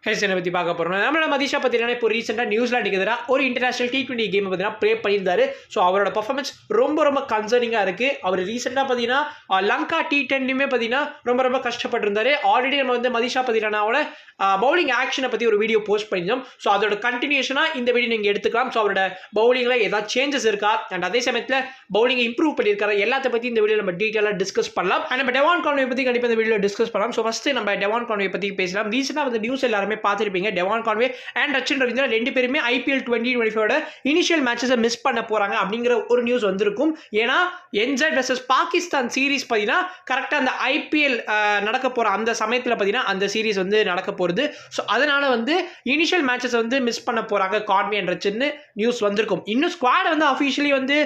ஹெல்சனை பற்றி பார்க்க போகிறோம். நம்மளோட மதிஷா பார்த்தீங்கன்னா இப்போ ரீசெண்டாக நியூசிலாண்டுக்கு எதிராக ஒரு இன்டர்நேஷனல் T20 கேம் பார்த்தீங்கன்னா ப்ளே பண்ணியிருந்தாரு. ஸோ அவரோட பர்ஃபார்மன்ஸ் ரொம்ப கன்சர்னிங்காக இருக்குது. அவர் ரீசெண்டாக பார்த்தீங்கன்னா லங்கா T10லையுமே பார்த்தீங்கன்னா ரொம்ப கஷ்டப்பட்டிருந்தாரு. ஆல்ரெடி நம்ம வந்து மதிஷா பார்த்தீங்கன்னாவோட பவுலிங் ஆக்ஷனை பற்றி ஒரு வீடியோ போஸ்ட் பண்ணியிருந்தோம். ஸோ அதோட கண்டினியூஷனாக இந்த வீடியோ நீங்கள் எடுத்துக்கலாம். ஸோ அவரோட பவுலிங்கில் ஏதாவது சேஞ்சஸ் இருக்கா அண்ட் அதே சமயத்தில் பவுலிங்கை இம்ப்ரூவ் பண்ணியிருக்காரு எல்லாத்த பற்றி இந்த வீடியோ நம்ம டீட்டெயிலாக டிஸ்கஸ் பண்ணலாம். அண்ட் நம்ம டெவான் கான்வே பற்றி கண்டிப்பாக இந்த வீடியோ டிஸ்கஸ் பண்ணலாம். ஸோ ஃபஸ்ட்டு நம்ம டெவான் கான்வே பற்றி பேசலாம். ரீசெண்டாக வந்து நியூஸ் எல்லாருமே பார்த்துருப்பீங்க. Devon Conway and Rachin Ravindra ரெண்டு பேருமே IPL 2025 இனிஷியல் மேட்சஸை மிஸ் பண்ண போறாங்க அப்படிங்கிற ஒரு நியூஸ் வந்திருக்கும். ஏன்னா NZ வெர்சஸ் பாகிஸ்தான் சீரிஸ் பார்த்தீங்கன்னா கரெக்டாக அந்த IPL நடக்க போற அந்த சமயத்தில் பார்த்தீங்கன்னா அந்த சீரிஸ் வந்து நடக்க போகிறது. ஸோ அதனால வந்து இனிஷியல் மேட்சஸ் வந்து மிஸ் பண்ண போறாங்க கான்வே அண்ட் ரச்சின் நியூஸ் வந்திருக்கும். இன்னும் ஸ்குவாட் வந்து அஃபிஷியலி வந்து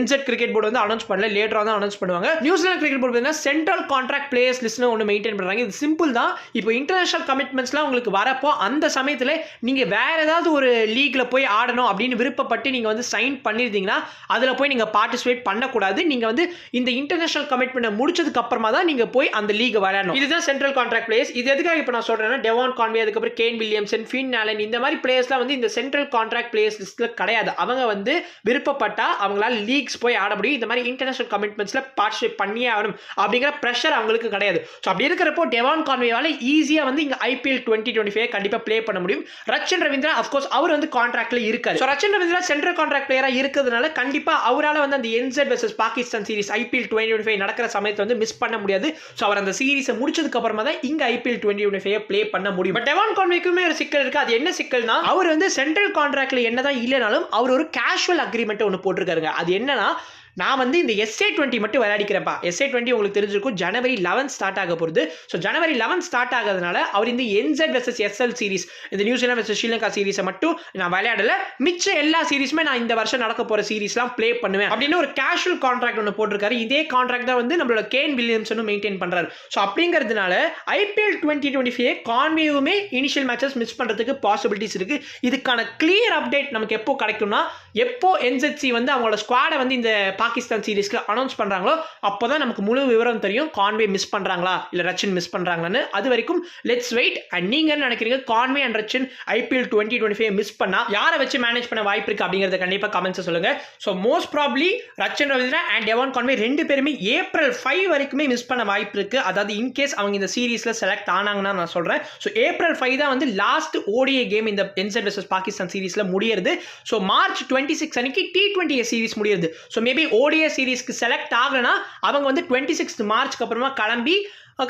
NZ கிரிக்கெட் போர்டு வந்து அனௌன்ஸ் பண்ணல, லேட்டராக தான் அனௌன்ஸ் பண்ணுவாங்க. நியூசிலாந்து கிரிக்கெட் போர்டு பார்த்தீங்கன்னா சென்ட்ரல் கான்ட்ராக்ட் பிளேயர்ஸ் லிஸ்ட்னு ஒன்று மெயின்டைன் பண்ணுறாங்க. இது சிம்பிள் தான். இப்போ இன்டர்நேஷனல் கமிட்மெண்ட்ஸ்லாம் உங்களுக்கு வரப்போ அந்த சமயத்தில் நீங்கள் வேற ஏதாவது ஒரு லீக்ல போய் ஆடணும் அப்படின்னு விருப்பப்பட்டு நீங்கள் வந்து சைன் பண்ணியிருந்தீங்கன்னா அதில் போய் நீங்கள் பார்ட்டிசிபேட் பண்ணக்கூடாது. நீங்கள் வந்து இந்த இன்டர்நேஷனல் கமிட்மெண்ட்டை முடிச்சதுக்கு அப்புறமா தான் நீங்கள் போய் அந்த லீக் விளையாடணும். இதுதான் சென்ட்ரல் கான்ட்ராக்ட் பிளேயர்ஸ். இது எதுக்காக இப்போ நான் சொல்கிறேன்னா டெவான் கான்வே, அதுக்கப்புறம் கேன் வில்லியம்சன், ஃபின் ஆலன் இந்த மாதிரி பிளேயர்ஸ்லாம் வந்து இந்த சென்ட்ரல் கான்ட்ராக்ட் பிளேயர்ஸ் லிஸ்ட்டில் கிடையாது. அவங்க வந்து விருப்பப்பட்டா அவங்களால லீக்ஸ் போய் ஆட முடியும். இந்த மாதிரி இன்டர்நேஷனல் கமிட்மெண்ட்ஸில் பார்ட்டிசிபேட் பண்ணியே ஆகணும் அப்படிங்கிற ப்ரெஷர் அவங்களுக்கு கிடையாது. ஸோ அப்படி இருக்கிறப்போ டெவான் கான்வேவால் ஈஸியாக வந்து இங்கே IPL 2025 கண்டிப்பாக ப்ளே பண்ண முடியும். ரச்சின் ரவீந்திரா அஃப்கோர்ஸ் அவர் வந்து கான்ட்ராக்ட்ல இருக்காரு. So Rachin Ravindra central contract பிளேயராக இருக்கிறதுனால கண்டிப்பாக அவரால் வந்து அந்த NZ versus Pakistan series IPL 2025 நடக்கிற சமயத்தை வந்து மிஸ் பண்ண முடியாது. ஸோ அவர் அந்த சீரிஸை முடிச்சதுக்கு அப்புறமா தான் இங்க IPL 2025 ப்ளே பண்ண முடியும். பட் டெவான் கான்வேக்குமே ஒரு சிக்கல் இருக்கு. அது என்ன சிக்கல்னா அவர் வந்து சென்ட்ரல் கான்ட்ராக்ட்ல என்னதான் இல்லைனாலும் அவர் ஒரு கேஷுவல் அக்ரிமெண்ட் ஒன்று போட்டிருக்காருங்க. அது என்னன்னா நான் வந்து இந்த SA20 மட்டும் விளையாடிக்கிறேன்ப்பா. SA20 உங்களுக்கு தெரிஞ்சிருக்கும் ஜனவரி 11 ஸ்டார்ட் ஆக போகுது. ஸோ ஜனவரி 11 ஸ்டார்ட் ஆகிறதுனால அவர் இந்த NZ வெர்சஸ் SL சீரிஸ், இந்த நியூசிலாந்து வெர்சஸ் ஸ்ரீலங்கா சீரிஸை மட்டும் நான் விளையாடல, மிச்ச எல்லா சீரிஸுமே நான் இந்த வருஷம் நடக்க போற சீரிஸ்லாம் ப்ளே பண்ணுவேன் அப்படின்னு ஒரு கேஷுவல் கான்ட்ராக்ட் ஒன்று போட்டிருக்காரு. இதே கான்ட்ராக்ட் தான் வந்து நம்மளோட கேன் வில்லியம்சனும் மெயின்டைன் பண்றாரு. ஸோ அப்படிங்கிறதுனால IPL 2025 கான்வேவுமே இனிஷியல் மேட்சஸ் மிஸ் பண்றதுக்கு பாசிபிலிட்டிஸ் இருக்கு. இதுக்கான கிளியர் அப்டேட் நமக்கு எப்போ கிடைக்கும்னா எப்போ NZC வந்து அவங்களோட ஸ்குவாடை வந்து இந்த பாகிஸ்தான் சீரிஸ்க்கு அனௌன்ஸ் பண்றாங்களோ அப்போதான் நமக்கு முழு விவரம் தெரியும். கான்வே மிஸ் பண்றாங்களா இல்ல ரச்சின் மிஸ் பண்றாங்களான்னு. அது வரைக்கும் லெட்ஸ் வெயிட். அண்ட் நீங்க என்ன நினைக்கிறீங்க? Conway and Rachin IPL 2025 miss பண்ணா யாரை வச்சு மேனேஜ் பண்ண வாய்ப்பு இருக்கு அப்படிங்கறத கண்டிப்பா கமெண்ட்ஸ் சொல்லுங்க. So most probably Rachin Ravindra and Devon Conway ரெண்டு பேருமே April 5 வரைக்குமே மிஸ் பண்ண வாய்ப்பு இருக்கு. அதாவது இன்கேஸ் அவங்க இந்த சீரிஸ்ல செலக்ட் ஆனாங்கன்னா நான் சொல்றேன். ஸோ April 5 தான் வந்து லாஸ்ட் ODI கேம் இந்த NZ வெர்சஸ் பாகிஸ்தான் சீரிஸ்ல முடியுது. ஸோ March 26 அன்னைக்கு T20 சீரிஸ் முடியுது. ஸோ மேபி ODI சீரிஸ்க்கு செலக்ட் ஆகலனா அவங்க வந்து 26 மார்ச்க்கு அப்புறமா கிளம்பி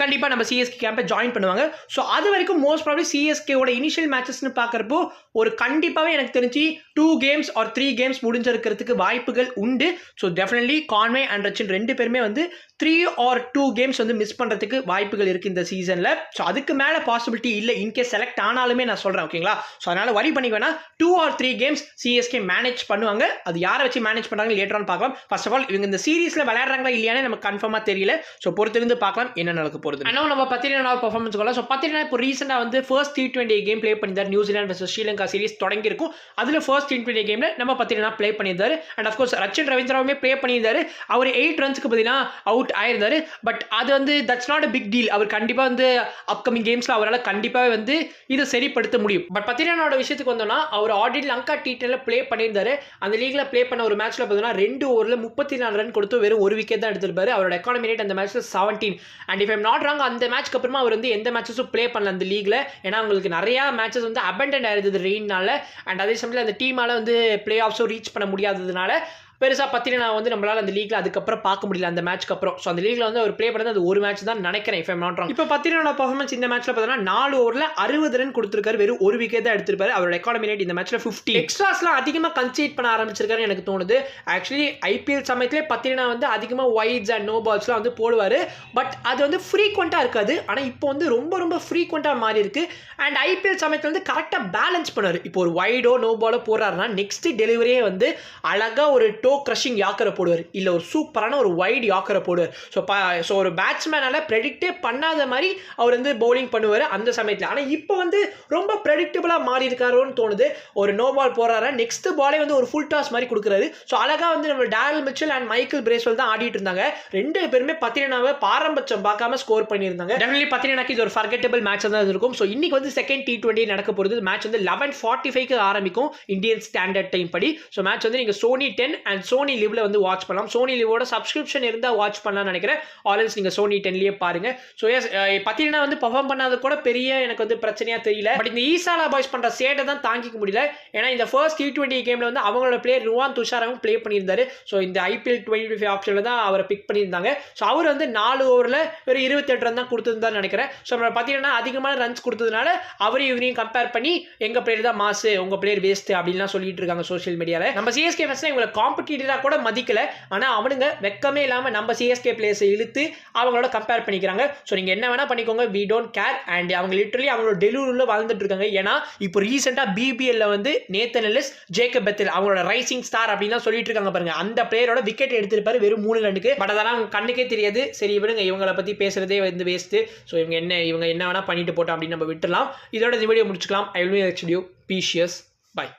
கண்டிப்பாக நம்ம CSK கேம்பை ஜாயின் பண்ணுவாங்க. ஸோ அது வரைக்கும் மோஸ்ட் ப்ராபப்லி CSKவோட இனிஷியல் மேட்சஸ்னு பார்க்குறப்போ ஒரு கண்டிப்பாகவே எனக்கு தெரிஞ்சு 2 கேம்ஸ் ஆர் 3 கேம்ஸ் முடிஞ்சிருக்கிறதுக்கு வாய்ப்புகள் உண்டு. So definitely Conway and Rachin ரெண்டு பேருமே வந்து 3 or 2 கேம்ஸ் வந்து மிஸ் பண்ணுறதுக்கு வாய்ப்புகள் இருக்குது இந்த சீசனில். ஸோ அதுக்கு மேலே பாசிபிலிட்டி இல்லை இன்கேஸ் செலக்ட் ஆனாலுமே நான் சொல்கிறேன். ஓகேங்களா? ஸோ அதனால் வரி பண்ணிக்க வேணா. 2 or 3 கேம்ஸ் CSK மேனேஜ் பண்ணுவாங்க. அது யாரை வச்சு மேனேஜ் பண்ணுறாங்க லேட்டரான் பார்க்கலாம். ஃபர்ஸ்ட் ஆஃப் ஆல் இவங்க இந்த சீரீஸில் விளையாடுறாங்களா இல்லையானே நமக்கு கன்ஃபார்மாக தெரியல. ஸோ பொறுத்திருந்து பார்க்கலாம் என்ன நடக்க போகிறது. ஆனால் நம்ம பத்திரினா பர்ஃபார்மன்ஸ் சொல்லலாம். ஸோ பத்திரினா இப்போ ரீசெண்டாக வந்து ஃபர்ஸ்ட் T20 கேம் ப்ளே பண்ணியிருந்தார். நியூசிலாந்து வெர்சஸ் ஸ்ரீலங்கா சீரிஸ் தொடங்கி இருக்கும். அதில் ஃபர்ஸ்ட் T20 கேமில் நம்ம பத்திரினா ப்ளே பண்ணியிருந்தாரு. அண்ட் அஃப்கோர்ஸ் ரச்சின் ரவீந்திராவுமே ப்ளே பண்ணியிருந்தாரு. அவர் 8 ரன்ஸ்க்கு பார்த்தீங்கன்னா அவுட் ஆயிருந்தாரு. பட் அது வந்து that's not a big deal. அவர் கண்டிப்பாக வந்து அப்கமிங் கேம்ஸில் அவரால் கண்டிப்பாகவே வந்து இதை சரிப்படுத்த முடியும். பட் பத்திரினாவோட விஷயத்துக்கு வந்தோம்னா அவர் ஆல்ரெடி லங்கா T10ல ப்ளே பண்ணியிருந்தாரு. அந்த லீக்ல ப்ளே பண்ண ஒரு மேட்ச்ல பார்த்தீங்கன்னா 2 ஓவரில் 34 ரன் கொடுத்து வெறும் ஒரு விக்கெட் தான் எடுத்திருப்பாரு. அவரோட எக்கானமி ரேட் அந்த மேட்ச்ல 17. And if I'm not wrong அந்த மேட்ச்க்கு அப்புறமா அவர் வந்து எந்த மேட்சஸும் ப்ளே பண்ணல அந்த லீக்ல. ஏன்னா அவங்களுக்கு நிறைய மேட்சஸ் வந்து அபண்டன்ட் ஆயிருந்தது ரெயின்னால. அண்ட் அதே சமயத்தில் அந்த டீமால வந்து பிளே ஆஃப்ஸும் ரீச் பண்ண முடியாததுனால பெருசாக பத்திரினா வந்து நம்மளால அந்த லீக்ல அதுக்கப்புறம் பார்க்க முடியல அந்த மேட்ச்க்கு அப்புறம். ஸோ அந்த லீக்ல வந்து அவர் ப்ளே பண்ணது அது ஒரு மேட்ச் தான் நினைக்கிறேன் இஃப் ஐம் நாட் ராங். இப்போ பத்திரினோட பர்ஃபார்மன்ஸ் இந்த மேட்ச்ல பார்த்தீங்கன்னா 4 ஓவரில் 60 ரன் கொடுத்துருக்காரு. வெறும் ஒரு விக்கெட் தான் எடுத்திருப்பாரு. அவரோட எக்கானமி ரேட் இந்த மேட்ச்ல 50. எக்ஸ்ட்ராஸ்லாம் அதிகமாக கன்சீட் பண்ண ஆரம்பிச்சிருக்காரு எனக்கு தோணுது. ஆக்சுவலி IPL சமயத்திலே பத்திரினா வந்து அதிகமாக வைட்ஸ் அண்ட் நோ பால்ஸ்லாம் வந்து போடுவார். பட் அது வந்து ஃப்ரீக்வெண்ட்டாக இருக்காது. ஆனால் இப்போ வந்து ரொம்ப ஃப்ரீக்வெண்ட்டாக மாறி இருக்கு. அண்ட் IPL சமயத்தில் வந்து கரெக்டாக பேலன்ஸ் பண்ணுவார். இப்போ ஒரு வைடோ நோ பாலோ போடுறாருன்னா நெக்ஸ்ட் டெலிவரியே வந்து அழகாக ஒரு டோ கிரஷிங் யாக்கரை போடுவார், இல்லை ஒரு சூப்பரான ஒரு வைட் யாக்கரை போடுவார். ஸோ ஒரு பேட்ஸ்மேனால் ப்ரெடிக்டே பண்ணாத மாதிரி அவர் வந்து பவுலிங் பண்ணுவார் அந்த சமயத்தில். ஆனால் இப்போ வந்து ரொம்ப ப்ரெடிக்டபுளாக மாறி இருக்காரோன்னு தோணுது. ஒரு நோ பால் போடுறாரு, நெக்ஸ்ட் பாலே வந்து ஒரு ஃபுல் டாஸ் மாதிரி கொடுக்குறாரு. ஸோ அழகாக வந்து நம்ம Daryl Mitchell and Michael Bracewell தான் ஆடிட்டு இருந்தாங்க. ரெண்டு பேருமே பத்திரனாவை பாரம்பட்சம் பார்க்காம ஸ்கோர் பண்ணியிருந்தாங்க. டெஃபினெட்லி பத்திரனாக்கு இது ஒரு ஃபர்கெட்டபிள் மேட்ச் தான் இருக்கும். ஸோ இன்னைக்கு வந்து செகண்ட் T20 நடக்க போகிறது. மேட்ச் வந்து 11:45 ஆரம்பிக்கும் இந்தியன் ஸ்டாண்டர்ட் டைம் படி. ஸோ மேட்ச் வந்து நீங்கள் சோனி 10 அண்ட் சோனி லிவ்ல வந்து வாட்ச் பண்ணலாம். சோனி லிவோட சப்ஸ்கிரிப்ஷன் இருந்தால் வாட்ச் பண்ணலாம்னு நினைக்கிறேன். ஆல்வேஸ் நீங்கள் சோனி 10லயே பாருங்க. ஸோ எஸ், பத்திரனா வந்து பர்ஃபார்ம் பண்ணாத கூட பெரிய எனக்கு வந்து பிரச்சனையா தெரியல. பட் இந்த ஈசாலா பாய்ஸ் பண்ற சேட்டை தான் தாங்கிக்க முடியல. ஏன்னா இந்த ஃபர்ஸ்ட் T20 கேம்ல வந்து அவங்களோட பிளேயர் ருவான் துஷாராவும் ப்ளே பண்ணியிருந்தாரு. ஸோ இந்த IPL 2025 ஆப்ஷன்ல தான் அவரை பிக் பண்ணியிருந்தாங்க. ஸோ அவர் வந்து 4 ஓவரில் ஒரு 28 ரன் தான் கொடுத்துருந்தான்னு நினைக்கிறேன். ஸோ நம்ம பார்த்தீங்கன்னா அதிகமான ரன்ஸ் கொடுத்ததுனால அவரையும் இவரையும் கம்பேர் பண்ணி எங்க பிளேயர் தான் மாசு, உங்க பிளேயர் வேஸ்ட் அப்படின்லாம் சொல்லிட்டு இருக்காங்க சோஷியல் மீடியாவில். நம்ம CSK ஃபேன்ஸ் இவங்களை காம்படிட்டராக கூட மதிக்கல. ஆனால் அவனுங்க வெக்கமே இல்லாமல் நம்ம CSK பிளேயர்ஸை இழுத்து அவங்களோட கம்பேர் பண்ணிக்கிறாங்க. ஸோ நீங்கள் என்ன வேணால் பண்ணிக்கோங்க, வி டோன்ட் கேர். அண்ட் அவங்க லிட்டரலி அவங்களோட டெலிவரியில் வாழ்ந்துட்டு இருக்காங்க. ஏன்னா இப்போ ரீசெண்டாக BBLல வந்து நேத்தன் எல்லிஸ், ஜேக்கப் பெத்தல் அவங்களோட ரைசிங் ஸ்டார் அப்படின்னு சொல்லிட்டு இருக்காங்க பாருங்க. அந்த பிளேயரோட விக்கெட் எடுத்திருப்பாரு வெறும் 3 ரன்னுக்கு. பட் அதெல்லாம் கண்ணுக்கே தெரியாது. சரி இவனுங்க இவங்களை பற்றி பேசுறதே வந்து வேஸ்ட்டு. ஸோ இவங்க என்ன வேணால் பண்ணிட்டு போட்டோம் அப்படின்னு நம்ம விட்டுலாம். இதோட இந்த வீடியோ முடிச்சுக்கலாம். I will meet you. பீஷியஸ்.